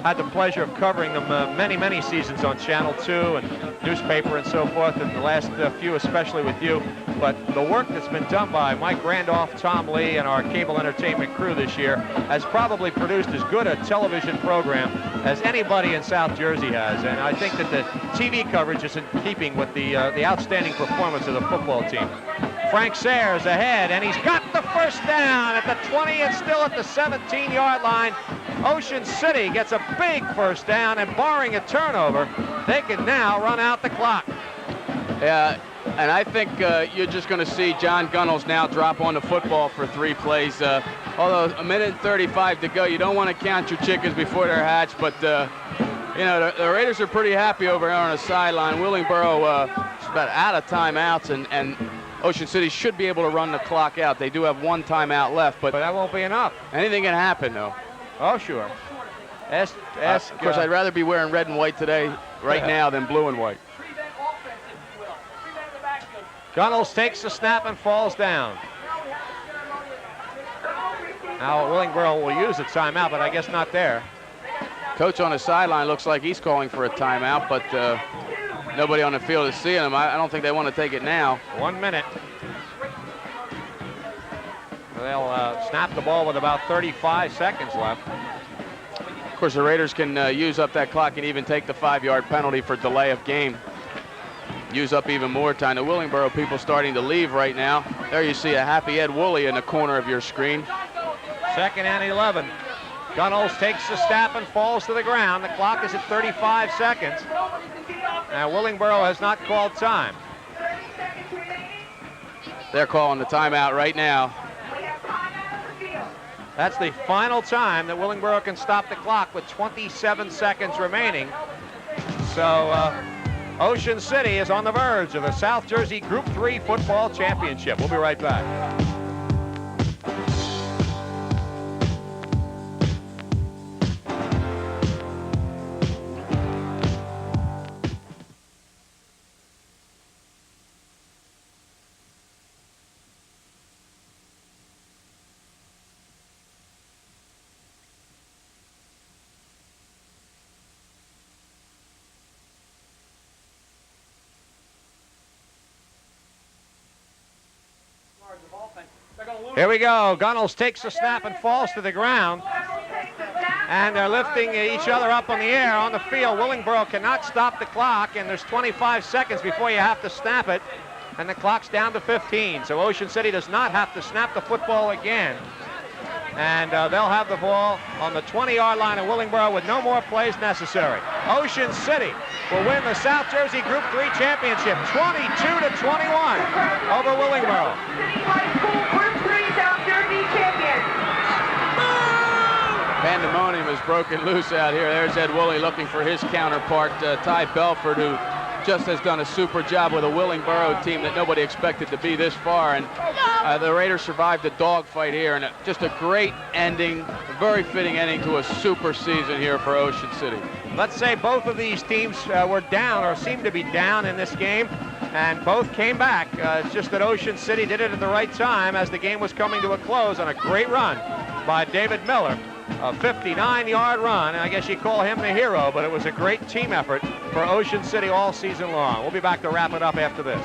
had the pleasure of covering them many seasons on Channel 2 and newspaper and so forth, and the last few especially with you. But the work that's been done by Mike Randolph, Tom Lee, and our cable entertainment crew this year has probably produced as good a television program as anybody in South Jersey has. And I think that the TV coverage is in keeping with the outstanding performance of the football team. Frank Sayers ahead, and he's got the first down at the 20 and still at the 17-yard line. Ocean City gets a big first down, and barring a turnover, they can now run out the clock. Yeah, and I think you're just going to see John Gunnels now drop on the football for 3 plays. Although a minute and 35 to go, you don't want to count your chickens before they're hatched, but you know, the Raiders are pretty happy over here on the sideline. Willingboro is about out of timeouts, and Ocean City should be able to run the clock out. They do have 1 timeout left, but that won't be enough. Anything can happen, though. Oh, sure. Of course, I'd rather be wearing red and white today, now, than blue and white. Gunnels takes the snap and falls down. Now Willingboro will use a timeout, but I guess not there. Coach on the sideline looks like he's calling for a timeout, but nobody on the field is seeing him. I don't think they want to take it now. 1 minute. They'll snap the ball with about 35 seconds left. Of course, the Raiders can use up that clock and even take the 5-yard penalty for delay of game. Use up even more time. The Willingboro people starting to leave right now. There you see a happy Ed Woolley in the corner of your screen. 2nd and 11. Gunnels takes the snap and falls to the ground. The clock is at 35 seconds. Now Willingboro has not called time. They're calling the timeout right now. That's the final time that Willingboro can stop the clock with 27 seconds remaining. So Ocean City is on the verge of the South Jersey Group 3 Football Championship. We'll be right back. Here we go. Gunnels takes the snap and falls to the ground. And they're lifting each other up on the air on the field. Willingboro cannot stop the clock, and there's 25 seconds before you have to snap it. And the clock's down to 15. So Ocean City does not have to snap the football again. And they'll have the ball on the 20-yard line of Willingboro with no more plays necessary. Ocean City will win the South Jersey Group 3 Championship 22-21 over Willingboro. Pandemonium is broken loose out here. There's Ed Woolley looking for his counterpart, Ty Belford, who just has done a super job with a Willingboro team that nobody expected to be this far. And the Raiders survived a dogfight here, and just a great ending, a very fitting ending to a super season here for Ocean City. Let's say both of these teams were down or seemed to be down in this game, and both came back. It's just that Ocean City did it at the right time as the game was coming to a close on a great run by David Miller. A 59-yard run, and I guess you call him the hero, but it was a great team effort for Ocean City all season long. We'll be back to wrap it up after this.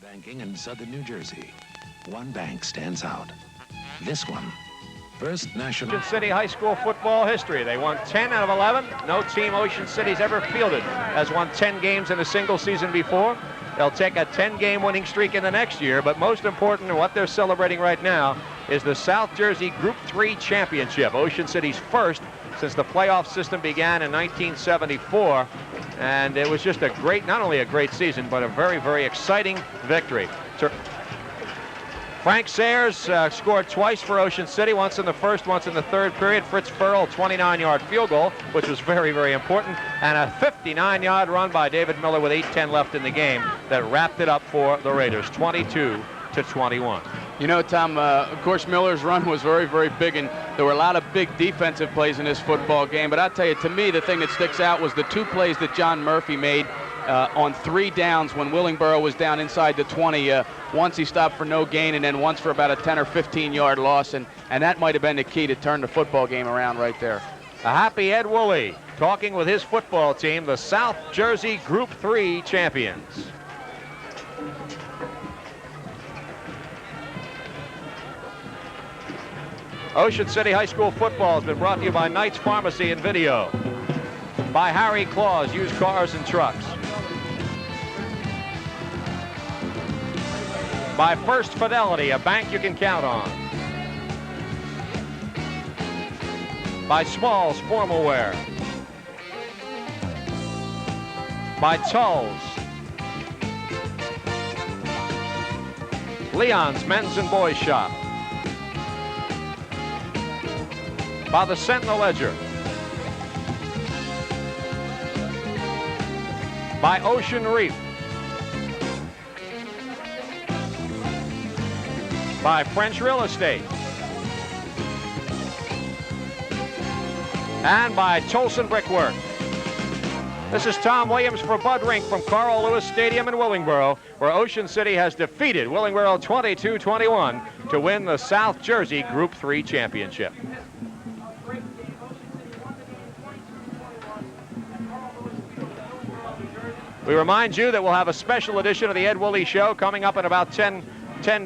Banking in southern New Jersey. One bank stands out. This one, First National. Ocean City High School football history. They won 10 out of 11. No team Ocean City's ever fielded has won 10 games in a single season before. They'll take a 10-game winning streak in the next year, but most important and what they're celebrating right now is the South Jersey Group 3 Championship. Ocean City's first since the playoff system began in 1974. And it was just a great, not only a great season, but a very, very exciting victory. Frank Sayers scored twice for Ocean City, once in the first, once in the third period. Fritz Furl, 29-yard field goal, which was very, very important, and a 59-yard run by David Miller with 8:10 left in the game that wrapped it up for the Raiders, 22-21. You know, Tom, of course, Miller's run was very, very big, and there were a lot of big defensive plays in this football game. But I'll tell you, to me, the thing that sticks out was the two plays that John Murphy made on 3 downs when Willingboro was down inside the 20. Once he stopped for no gain, and then once for about a 10 or 15-yard loss, and that might have been the key to turn the football game around right there. A happy Ed Woolley talking with his football team, the South Jersey Group 3 champions. Ocean City High School football has been brought to you by Knight's Pharmacy and Video, by Harry Claus, used cars and trucks, by First Fidelity, a bank you can count on, by Smalls Formal Wear, by Tulls. Leon's Men's and Boys Shop. By the Sentinel Ledger. By Ocean Reef. By French Real Estate. And by Tolson Brickwork. This is Tom Williams for Bud Rink from Carl Lewis Stadium in Willingboro, where Ocean City has defeated Willingboro 22-21 to win the South Jersey Group 3 championship. We remind you that we'll have a special edition of the Ed Woolley Show coming up in about 10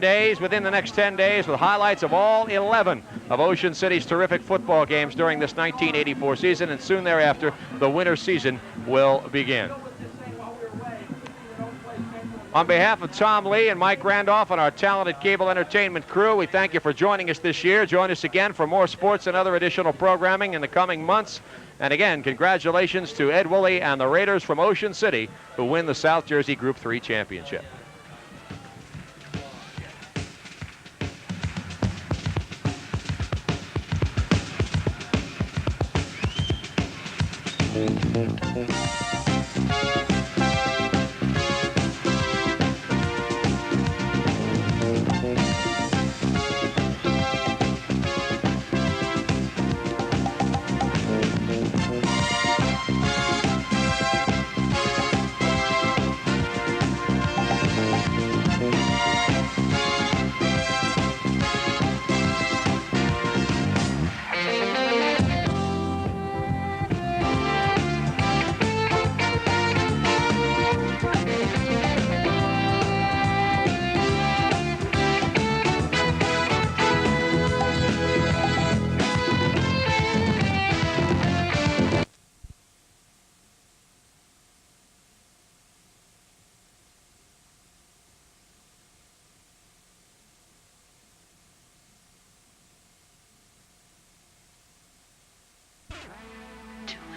days, within the next 10 days, with highlights of all 11 of Ocean City's terrific football games during this 1984 season, and soon thereafter, the winter season will begin. On behalf of Tom Lee and Mike Randolph and our talented cable entertainment crew, we thank you for joining us this year. Join us again for more sports and other additional programming in the coming months. And again, congratulations to Ed Woolley and the Raiders from Ocean City, who win the South Jersey Group 3 championship. Thank you.